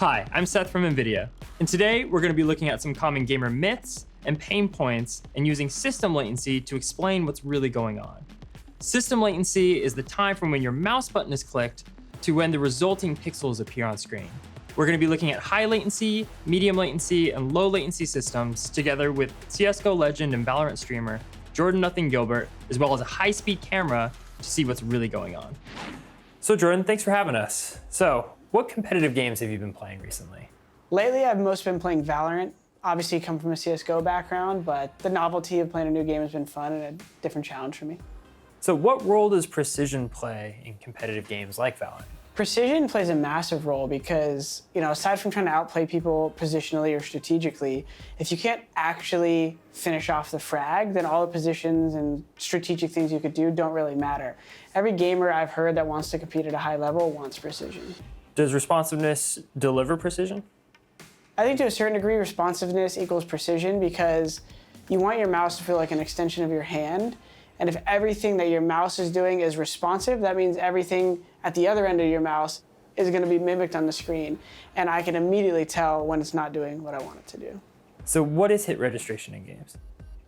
Hi, I'm Seth from NVIDIA, and today we're going to be looking at some common gamer myths and pain points and using system latency to explain what's really going on. System latency is the time from when your mouse button is clicked to when the resulting pixels appear on screen. We're going to be looking at high latency, medium latency, and low latency systems together with CSGO legend and Valorant streamer Jordan n0thing Gilbert, as well as a high-speed camera to see what's really going on. So Jordan, thanks for having us. So, what competitive games have you been playing recently? Lately, I've mostly been playing Valorant. Obviously, come from a CSGO background, but the novelty of playing a new game has been fun and a different challenge for me. So what role does precision play in competitive games like Valorant? Precision plays a massive role because, aside from trying to outplay people positionally or strategically, if you can't actually finish off the frag, then all the positions and strategic things you could do don't really matter. Every gamer I've heard that wants to compete at a high level wants precision. Does responsiveness deliver precision? I think to a certain degree, responsiveness equals precision because you want your mouse to feel like an extension of your hand. And if everything that your mouse is doing is responsive, that means everything at the other end of your mouse is going to be mimicked on the screen. And I can immediately tell when it's not doing what I want it to do. So what is hit registration in games?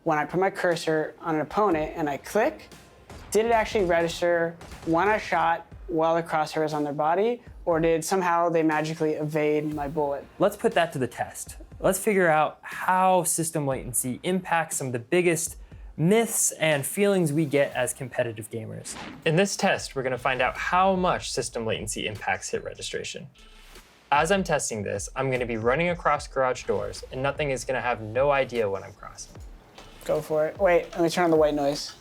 When I put my cursor on an opponent and I click, did it actually register when I shot while the crosshair is on their body, or did somehow they magically evade my bullet? Let's put that to the test. Let's figure out how system latency impacts some of the biggest myths and feelings we get as competitive gamers. In this test, we're going to find out how much system latency impacts hit registration. As I'm testing this, I'm going to be running across garage doors, and n0thing is going to have no idea when I'm crossing. Go for it. Wait, let me turn on the white noise.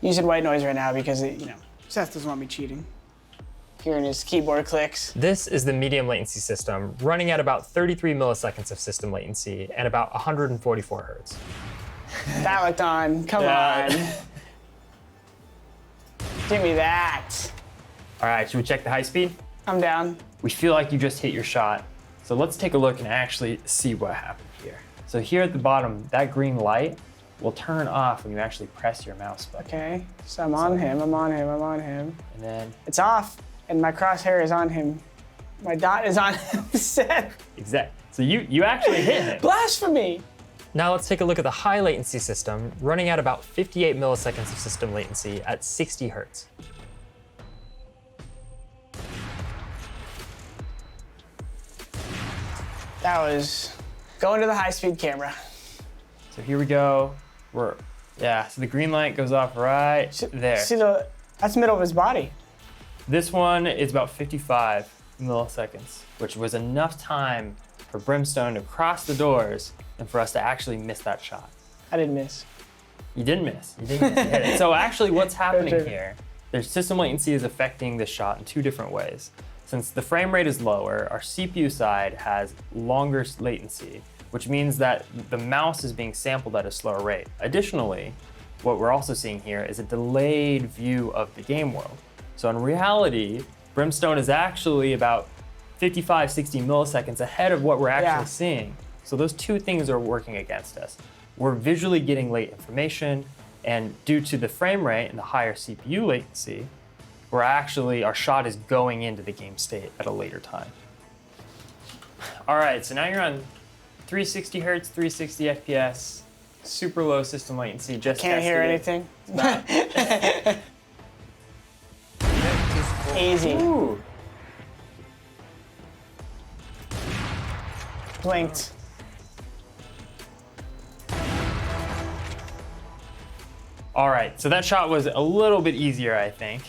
Using white noise right now because, Seth doesn't want me cheating. Hearing his keyboard clicks. This is the medium latency system, running at about 33 milliseconds of system latency and about 144 hertz. That looked on. Come on. Give me that. All right, should we check the high speed? I'm down. We feel like you just hit your shot. So let's take a look and actually see what happened here. So here at the bottom, that green light will turn off when you actually press your mouse button. Okay, so I'm on him. And then it's off. And my crosshair is on him. My dot is on him. Exactly. So you actually hit him. Blasphemy! Now let's take a look at the high latency system, running at about 58 milliseconds of system latency at 60 hertz. That was going to the high-speed camera. So here we go. So the green light goes off right there. See that's middle of his body. This one is about 55 milliseconds, which was enough time for Brimstone to cross the doors and for us to actually miss that shot. I didn't miss. You didn't miss. You hit it. So actually what's happening here, their system latency is affecting the shot in two different ways. Since the frame rate is lower, our CPU side has longer latency, which means that the mouse is being sampled at a slower rate. Additionally, what we're also seeing here is a delayed view of the game world. So in reality, Brimstone is actually about 55, 60 milliseconds ahead of what we're actually seeing. So those two things are working against us. We're visually getting late information, and due to the frame rate and the higher CPU latency, our shot is going into the game state at a later time. All right, so now you're on 360 hertz, 360 FPS, super low system latency, just can't hear anything. Easy. Ooh. Blinked. All right, so that shot was a little bit easier, I think.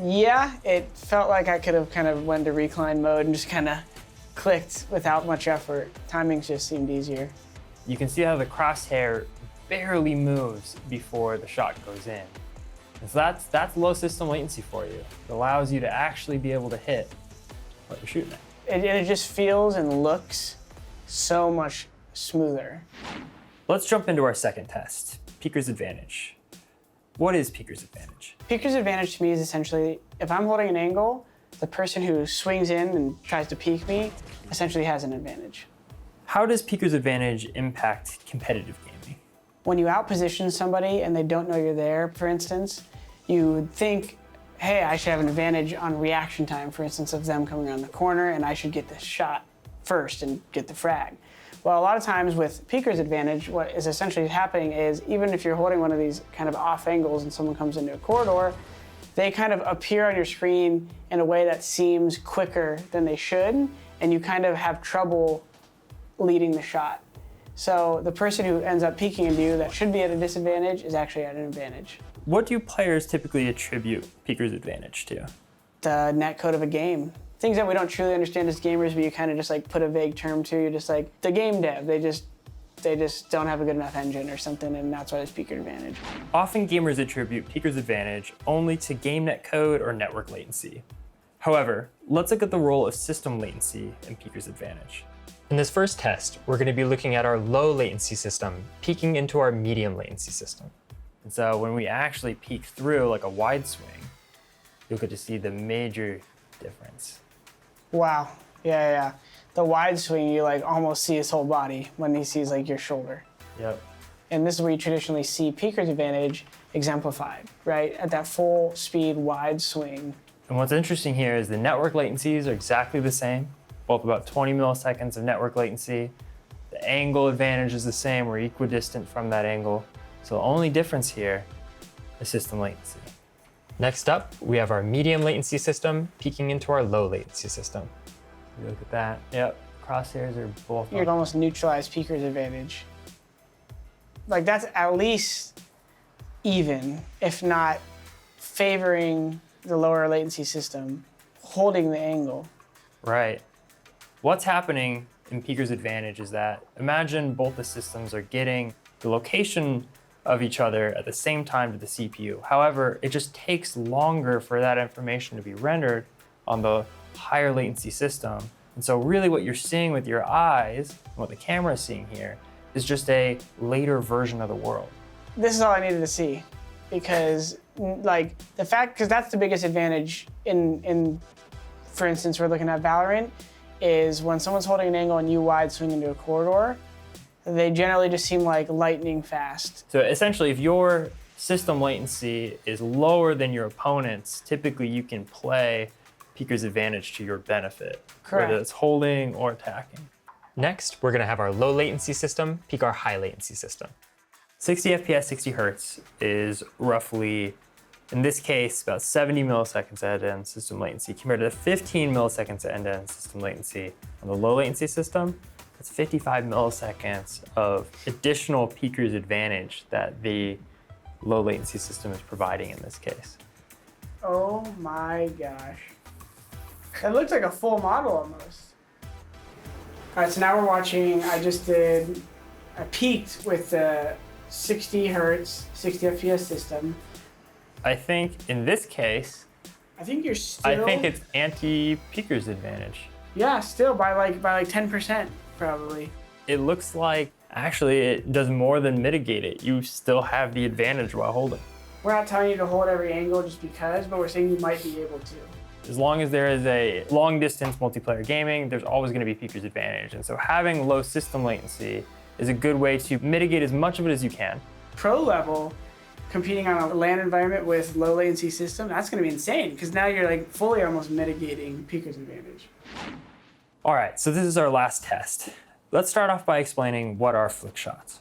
Yeah, it felt like I could have kind of went to recline mode and just kind of clicked without much effort. Timings just seemed easier. You can see how the crosshair barely moves before the shot goes in. And so that's low system latency for you. It allows you to actually be able to hit what you're shooting at. It just feels and looks so much smoother. Let's jump into our second test, Peeker's Advantage. What is Peeker's Advantage? Peeker's Advantage to me is essentially, if I'm holding an angle, the person who swings in and tries to peek me essentially has an advantage. How does Peeker's Advantage impact competitive gaming? When you outposition somebody and they don't know you're there, for instance, you would think hey, I should have an advantage on reaction time, for instance, of them coming around the corner, and I should get the shot first and get the frag. Well, a lot of times with peeker's advantage, what is essentially happening is even if you're holding one of these kind of off angles and someone comes into a corridor, they kind of appear on your screen in a way that seems quicker than they should, and you kind of have trouble leading the shot. So the person who ends up peeking into you that should be at a disadvantage is actually at an advantage. What do players typically attribute peeker's advantage to? The net code of a game. Things that we don't truly understand as gamers, but you kind of just like put a vague term to. You're just like, the game dev, they just don't have a good enough engine or something, and that's why there's peeker advantage. Often gamers attribute peeker's advantage only to game net code or network latency. However, let's look at the role of system latency in peeker's advantage. In this first test, we're going to be looking at our low latency system peeking into our medium latency system. And so when we actually peek through like a wide swing, you'll get to see the major difference. Wow, yeah. The wide swing, you like almost see his whole body when he sees like your shoulder. Yep. And this is where you traditionally see peeker's advantage exemplified, right? At that full speed wide swing. And what's interesting here is the network latencies are exactly the same, both about 20 milliseconds of network latency. The angle advantage is the same, we're equidistant from that angle. So the only difference here is system latency. Next up, we have our medium latency system peeking into our low latency system. You look at that, yep, crosshairs are both You'd almost neutralize peeker's advantage. Like that's at least even, if not favoring the lower latency system, holding the angle. Right. What's happening in peeker's advantage is that imagine both the systems are getting the location of each other at the same time to the CPU. However, it just takes longer for that information to be rendered on the higher latency system. And so really what you're seeing with your eyes, what the camera is seeing here, is just a later version of the world. This is all I needed to see, because like the fact, because that's the biggest advantage in, for instance, we're looking at Valorant, is when someone's holding an angle and you wide swing into a corridor, they generally just seem like lightning fast. So essentially, if your system latency is lower than your opponent's, typically you can play peeker's advantage to your benefit, Correct. Whether it's holding or attacking. Next, we're gonna have our low latency system peek our high latency system. 60 FPS, 60 Hertz is roughly, in this case, about 70 milliseconds end-to-end system latency compared to the 15 milliseconds end-to-end system latency on the low latency system. That's 55 milliseconds of additional peeker's advantage that the low latency system is providing in this case. Oh my gosh. It looks like a full model almost. All right, so now we're watching, I peaked with the 60 Hertz, 60 FPS system. I think in this case, I think you're still... I think it's anti-peeker's advantage. Yeah, still by like 10%. Probably. It looks like actually it does more than mitigate it. You still have the advantage while holding. We're not telling you to hold every angle just because, but we're saying you might be able to. As long as there is a long distance multiplayer gaming, there's always going to be peeker's advantage. And so having low system latency is a good way to mitigate as much of it as you can. Pro level, competing on a LAN environment with low latency system, that's going to be insane because now you're like fully almost mitigating peeker's advantage. All right, so this is our last test. Let's start off by explaining what are flick shots.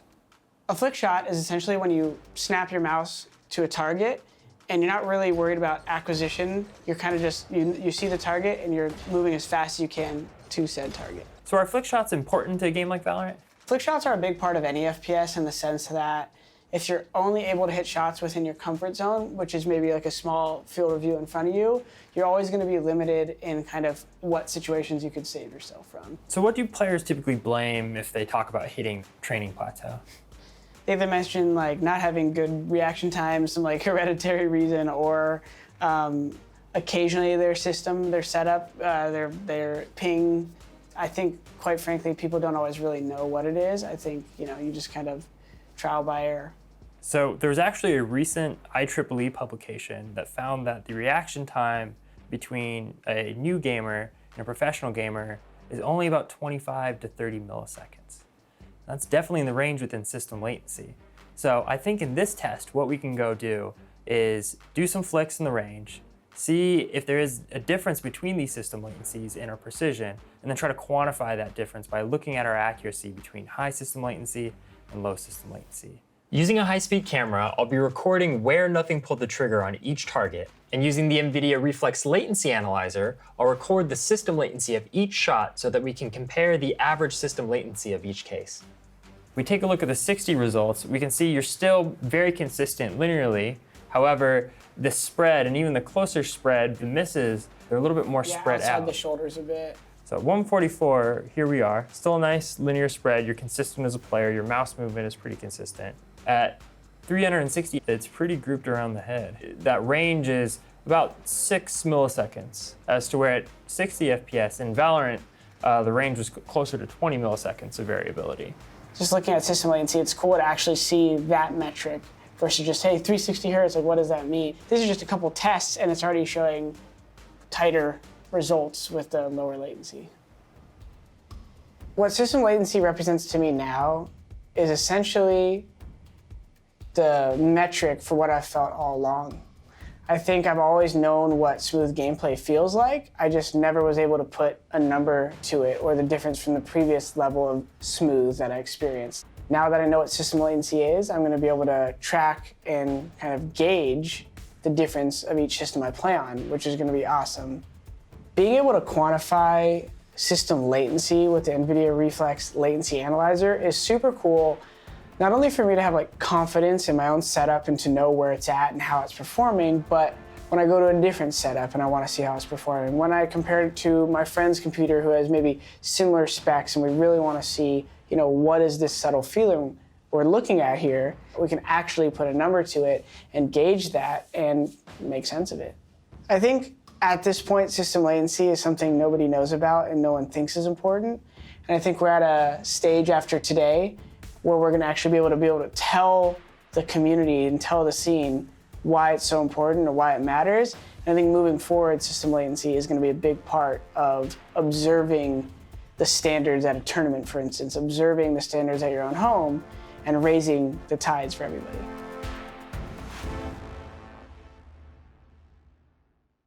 A flick shot is essentially when you snap your mouse to a target and you're not really worried about acquisition. You're kind of just, you see the target and you're moving as fast as you can to said target. So are flick shots important to a game like Valorant? Flick shots are a big part of any FPS in the sense that if you're only able to hit shots within your comfort zone, which is maybe like a small field of view in front of you, you're always going to be limited in kind of what situations you could save yourself from. So what do players typically blame if they talk about hitting training plateau? They either mention like not having good reaction times, some like hereditary reason, or occasionally their system, their setup, their ping. I think, quite frankly, people don't always really know what it is. I think, you just kind of trial by error. So there was actually a recent IEEE publication that found that the reaction time between a new gamer and a professional gamer is only about 25 to 30 milliseconds. That's definitely in the range within system latency. So I think in this test, what we can go do is do some flicks in the range, see if there is a difference between these system latencies and our precision, and then try to quantify that difference by looking at our accuracy between high system latency and low system latency. Using a high-speed camera, I'll be recording where n0thing pulled the trigger on each target, and using the NVIDIA Reflex Latency Analyzer, I'll record the system latency of each shot so that we can compare the average system latency of each case. If we take a look at the 60 results, we can see you're still very consistent linearly. However, the spread, and even the closer spread, the misses, they're a little bit more spread out. Outside the shoulders a bit. So at 144, here we are. Still a nice linear spread. You're consistent as a player. Your mouse movement is pretty consistent. At 360, it's pretty grouped around the head. That range is about 6 milliseconds, as to where at 60 FPS in Valorant, the range was closer to 20 milliseconds of variability. Just looking at system latency, it's cool to actually see that metric versus just, hey, 360 hertz, like what does that mean? These are just a couple tests and it's already showing tighter results with the lower latency. What system latency represents to me now is essentially the metric for what I've felt all along. I think I've always known what smooth gameplay feels like. I just never was able to put a number to it or the difference from the previous level of smooth that I experienced. Now that I know what system latency is, I'm going to be able to track and kind of gauge the difference of each system I play on, which is going to be awesome. Being able to quantify system latency with the NVIDIA Reflex Latency Analyzer is super cool. Not only for me to have like confidence in my own setup and to know where it's at and how it's performing, but when I go to a different setup and I want to see how it's performing. When I compare it to my friend's computer who has maybe similar specs and we really want to see, what is this subtle feeling we're looking at here, we can actually put a number to it and gauge that and make sense of it. I think at this point, system latency is something nobody knows about and no one thinks is important. And I think we're at a stage after today where we're going to actually be able to tell the community and tell the scene why it's so important or why it matters. And I think moving forward, system latency is going to be a big part of observing the standards at a tournament, for instance, observing the standards at your own home and raising the tides for everybody.